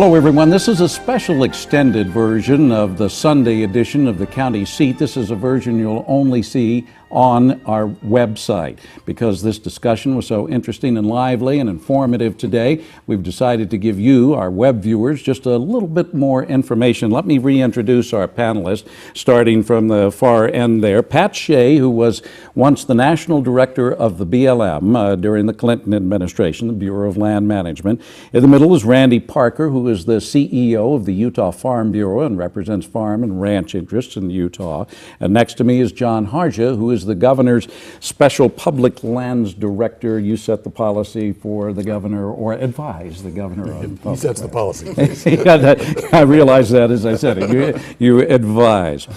Hello everyone, this is a special extended version of the Sunday edition of the County Seat. This is a version you'll only see on our website. Because this discussion was so interesting and lively and informative today, we've decided to give you, our web viewers, just a little bit more information. Let me reintroduce our panelists, starting from the far end there. Pat Shea, who was once the National Director of the BLM during the Clinton administration, the Bureau of Land Management. In the middle is Randy Parker, who is the CEO of the Utah Farm Bureau and represents farm and ranch interests in Utah. And next to me is John Harja, who is the governor's special public lands director. You set the policy for the governor, or advise the governor on He sets the policy. I realize that as I said it. You advise.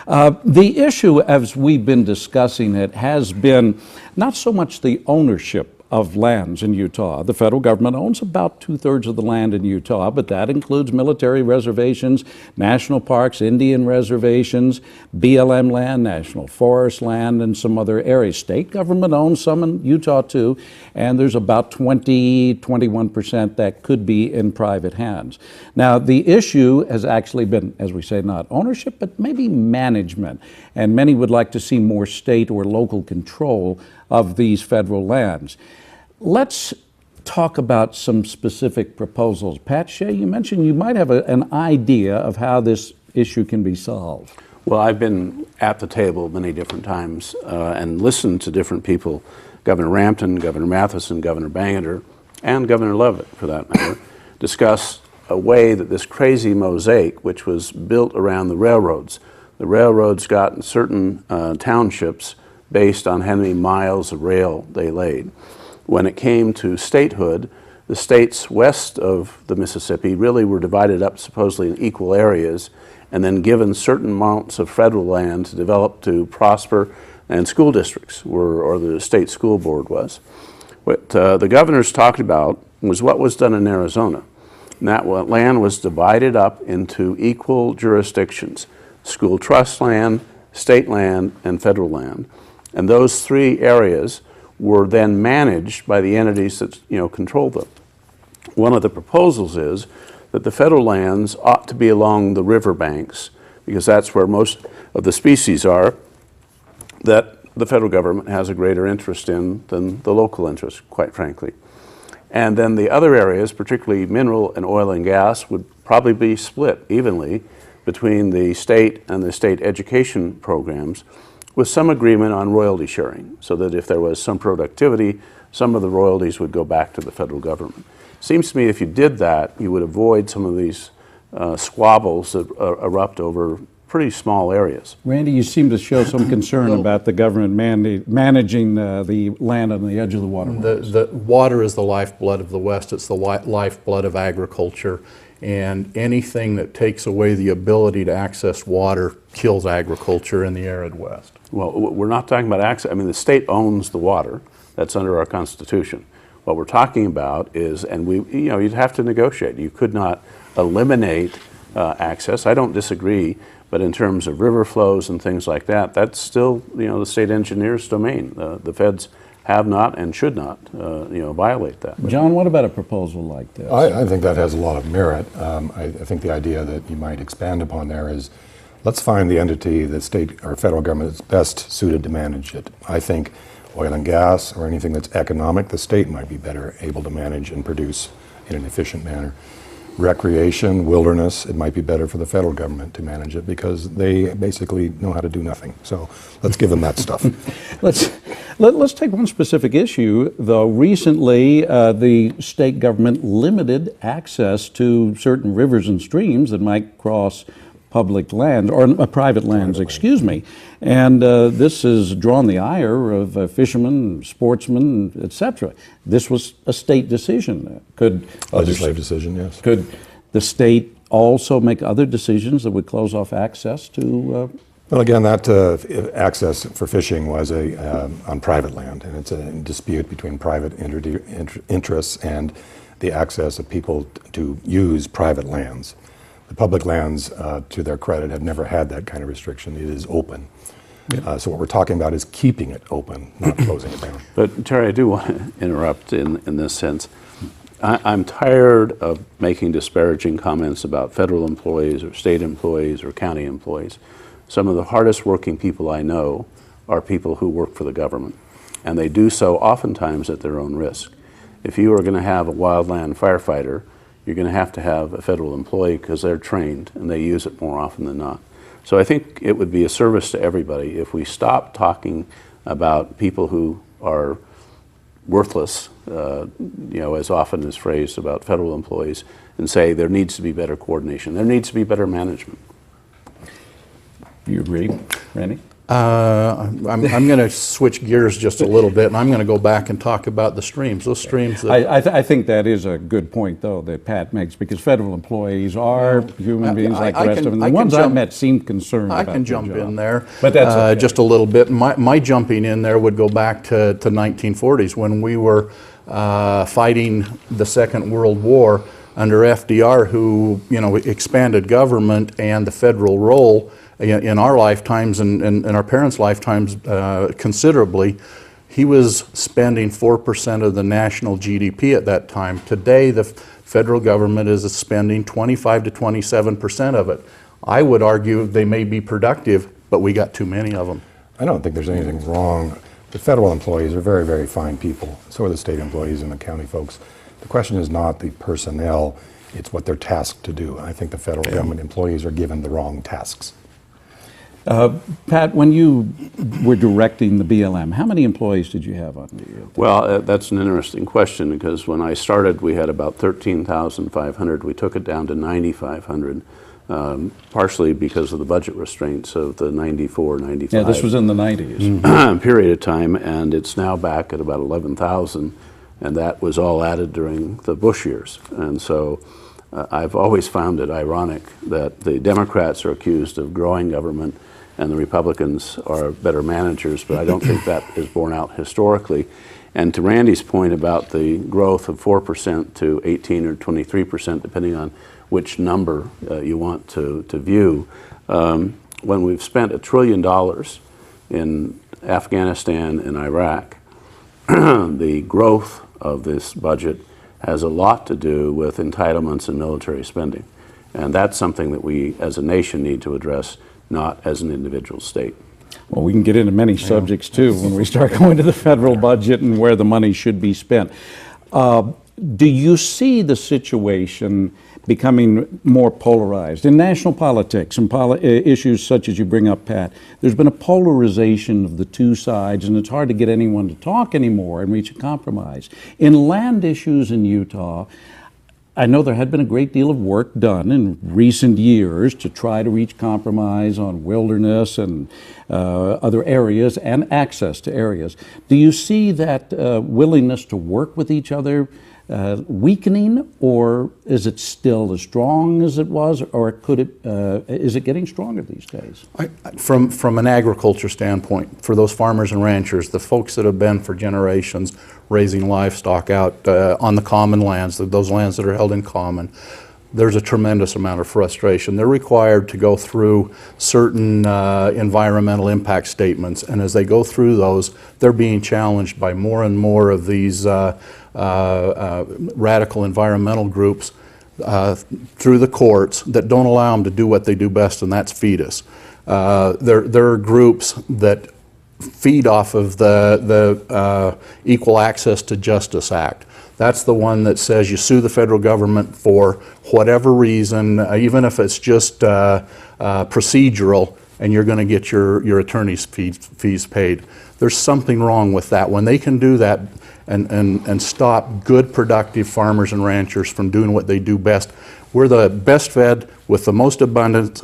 The issue, as we've been discussing it, has been not so much the ownership of lands in Utah. The federal government owns about 2/3 of the land in Utah, but that includes military reservations, national parks, Indian reservations, BLM land, national forest land, and some other areas. State government owns some in Utah too, and there's about 21% that could be in private hands. Now, the issue has actually been, as we say, not ownership, but maybe management. And many would like to see more state or local control of these federal lands. Let's talk about some specific proposals. Pat Shea, you mentioned you might have an idea of how this issue can be solved. Well, I've been at the table many different times and listened to different people, Governor Rampton, Governor Matheson, Governor Bangerter, and Governor Leavitt, for that matter, discuss a way that this crazy mosaic, which was built around the railroads got in certain townships based on how many miles of rail they laid. When it came to statehood, the states west of the Mississippi really were divided up supposedly in equal areas and then given certain amounts of federal land to develop to prosper, and school districts were, or the state school board was. What the governors talked about was what was done in Arizona. And that land was divided up into equal jurisdictions: school trust land, state land, and federal land. And those three areas were then managed by the entities that control them. One of the proposals is that the federal lands ought to be along the river banks, because that's where most of the species are that the federal government has a greater interest in than the local interest, quite frankly. And then the other areas, particularly mineral and oil and gas, would probably be split evenly between the state and the state education programs, with some agreement on royalty sharing, so that if there was some productivity, some of the royalties would go back to the federal government. Seems to me if you did that, you would avoid some of these squabbles that erupt over pretty small areas. Randy, you seem to show some concern about the government managing the land on the edge of the waterways. The water is the lifeblood of the West. It's the lifeblood of agriculture. And anything that takes away the ability to access water kills agriculture in the arid West. Well, we're not talking about access. I mean, the state owns the water. That's under our Constitution. What we're talking about is, and you'd have to negotiate. You could not eliminate access. I don't disagree, but in terms of river flows and things like that, that's still, the state engineer's domain. The feds have not and should not, violate that. John, what about a proposal like this? I think that has a lot of merit. I think the idea that you might expand upon there is, let's find the entity that state or federal government is best suited to manage it. I think oil and gas or anything that's economic, the state might be better able to manage and produce in an efficient manner. Recreation, wilderness, it might be better for the federal government to manage it because they basically know how to do nothing. So let's give them that stuff. Let's take one specific issue, though. Recently, the state government limited access to certain rivers and streams that might cross public land, or private lands, excuse me. And this has drawn the ire of fishermen, sportsmen, etc. This was a state decision. Legislative decision, yes. Could the state also make other decisions that would close off access to? Well, again, that access for fishing was on private land, and it's a dispute between private interests and the access of people to use private lands. The public lands, to their credit, have never had that kind of restriction. It is open. So what we're talking about is keeping it open, not closing it down. But Terry, I do want to interrupt in this sense. I'm tired of making disparaging comments about federal employees or state employees or county employees. Some of the hardest working people I know are people who work for the government, and they do so oftentimes at their own risk. If you are going to have a wildland firefighter, you're going to have a federal employee because they're trained and they use it more often than not. So I think it would be a service to everybody if we stop talking about people who are worthless, as often is phrased about federal employees, and say there needs to be better coordination. There needs to be better management. Do you agree, Randy? I'm going to switch gears just a little bit, and I'm going to go back and talk about the streams. Those streams that I think that is a good point, though, that Pat makes, because federal employees are human beings like the rest of them. The ones I met seemed concerned about I can jump in there, but that's okay. just a little bit. My jumping in there would go back to 1940s when we were fighting the Second World War under FDR, who expanded government and the federal role in our lifetimes and our parents' lifetimes considerably. He was spending 4% of the national GDP at that time. Today, the federal government is spending 25 to 27% of it. I would argue they may be productive, but we got too many of them. I don't think there's anything wrong. The federal employees are very, very fine people. So are the state employees and the county folks. The question is not the personnel, it's what they're tasked to do. I think the federal government employees are given the wrong tasks. Pat, when you were directing the BLM, how many employees did you have under you? Well, that's an interesting question, because when I started, we had about 13,500. We took it down to 9,500, partially because of the budget restraints of the 94, 95. Yeah, this was in the 90s. Period of time, and it's now back at about 11,000, and that was all added during the Bush years. And so I've always found it ironic that the Democrats are accused of growing government and the Republicans are better managers, but I don't think that is borne out historically. And to Randy's point about the growth of 4% to 18 or 23%, depending on which number you want to view, when we've spent $1 trillion in Afghanistan and Iraq, the growth of this budget has a lot to do with entitlements and military spending. And that's something that we as a nation need to address, not as an individual state. Well, we can get into many subjects, too, when we start going to the federal budget and where the money should be spent. Do you see the situation becoming more polarized? In national politics and issues such as you bring up, Pat, there's been a polarization of the two sides, and it's hard to get anyone to talk anymore and reach a compromise. In land issues in Utah, I know there had been a great deal of work done in recent years to try to reach compromise on wilderness and other areas and access to areas. Do you see that willingness to work with each other weakening, or is it still as strong as it was, or is it getting stronger these days? From an agriculture standpoint, for those farmers and ranchers, the folks that have been for generations raising livestock out on the common lands, those lands that are held in common, there's a tremendous amount of frustration. They're required to go through certain environmental impact statements, and as they go through those, they're being challenged by more and more of these radical environmental groups through the courts that don't allow them to do what they do best, and that's feed us. There are groups that feed off of the Equal Access to Justice Act. That's the one that says you sue the federal government for whatever reason, even if it's just procedural, and you're going to get your attorney's fees paid. There's something wrong with that. When they can do that and stop good, productive farmers and ranchers from doing what they do best, we're the best fed with the most abundant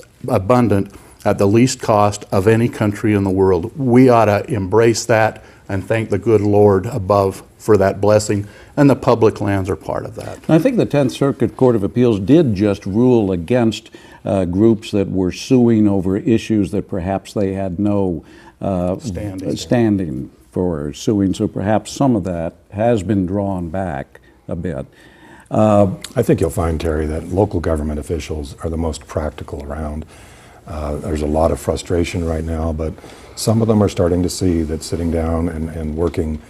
at the least cost of any country in the world. We ought to embrace that and thank the good Lord above for that blessing, and the public lands are part of that. I think the 10th Circuit Court of Appeals did just rule against groups that were suing over issues that perhaps they had no standing for suing, so perhaps some of that has been drawn back a bit. I think you'll find, Terry, that local government officials are the most practical around. There's a lot of frustration right now, but some of them are starting to see that sitting down and working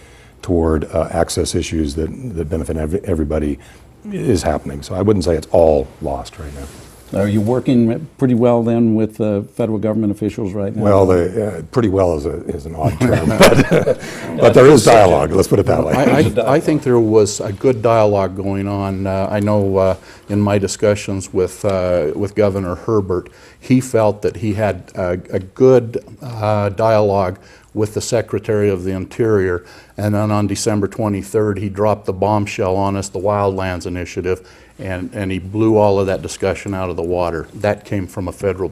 toward access issues that benefit everybody is happening. So I wouldn't say it's all lost right now. Are you working pretty well then with federal government officials right now? Well, pretty well is an odd term, but there is dialogue. Let's put it that way. I think there was a good dialogue going on. I know in my discussions with Governor Herbert, he felt that he had a good dialogue with the Secretary of the Interior, and then on December 23rd, he dropped the bombshell on us, the Wildlands Initiative, and he blew all of that discussion out of the water. That came from a federal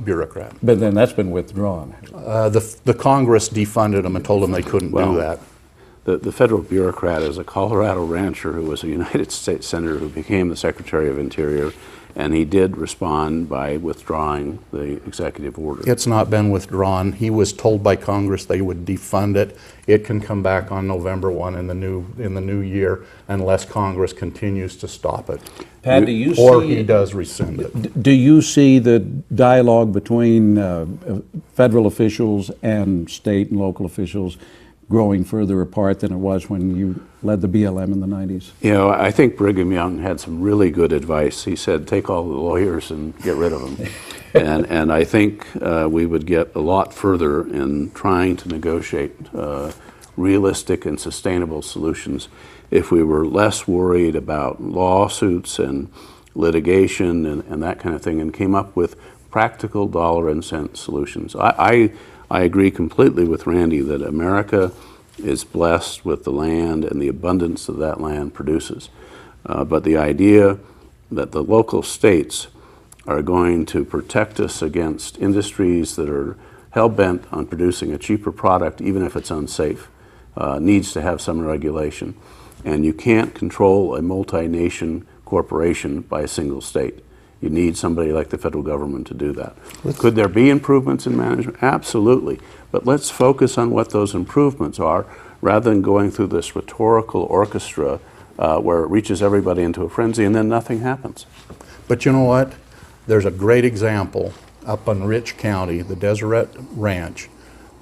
bureaucrat. But then that's been withdrawn. The Congress defunded them and told them they couldn't do that. The federal bureaucrat is a Colorado rancher who was a United States Senator who became the Secretary of Interior, and he did respond by withdrawing the executive order. It's not been withdrawn. He was told by Congress they would defund it. It can come back on November 1 in the new year unless Congress continues to stop it. Pat, do you or see he does rescind it. Do you see the dialogue between federal officials and state and local officials growing further apart than it was when you led the BLM in the 90s? You know, I think Brigham Young had some really good advice. He said, take all the lawyers and get rid of them. and I think we would get a lot further in trying to negotiate realistic and sustainable solutions if we were less worried about lawsuits and litigation and that kind of thing, and came up with practical dollar and cent solutions. I agree completely with Randy that America is blessed with the land and the abundance that that land produces. But the idea that the local states are going to protect us against industries that are hell-bent on producing a cheaper product, even if it's unsafe, needs to have some regulation. And you can't control a multi-nation corporation by a single state. You need somebody like the federal government to do that. Could there be improvements in management? Absolutely. But let's focus on what those improvements are rather than going through this rhetorical orchestra where it reaches everybody into a frenzy and then nothing happens. But you know what? There's a great example up in Rich County, the Deseret Ranch.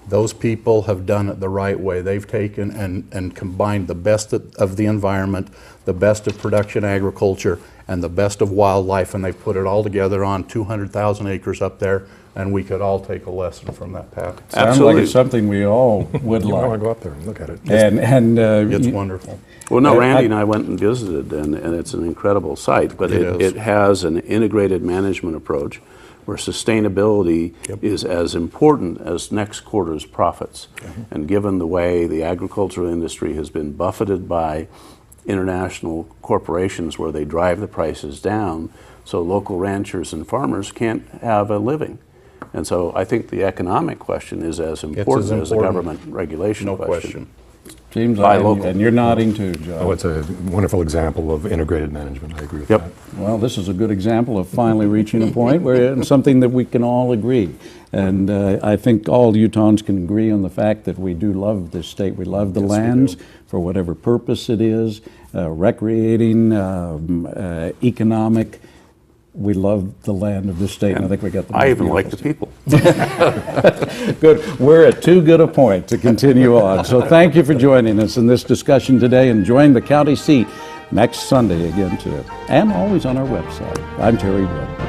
Those people have done it the right way. They've taken and combined the best of the environment, the best of production agriculture, and the best of wildlife, and they've put it all together on 200,000 acres up there, and we could all take a lesson from that, Pat. Sounds like it's something we all would You want to like. go up there and look at it. It's wonderful. Well, no, Randy and I went and visited, and it's an incredible site, but it has an integrated management approach where sustainability is as important as next quarter's profits. And given the way the agricultural industry has been buffeted by international corporations where they drive the prices down, so local ranchers and farmers can't have a living. And so I think the economic question is as important as the government regulation question. Seems Buy like, local. and you're nodding too, John. Oh, it's a wonderful example of integrated management. I agree with that. Well, this is a good example of finally reaching a point where something that we can all agree. And I think all Utahns can agree on the fact that we do love this state. We love the lands for whatever purpose it is, recreating, economic. We love the land of this state, and I think we got the I most even like the beautiful people. Good. We're at too good a point to continue on. So thank you for joining us in this discussion today and join the county seat next Sunday again too. And always on our website. I'm Terry Wood.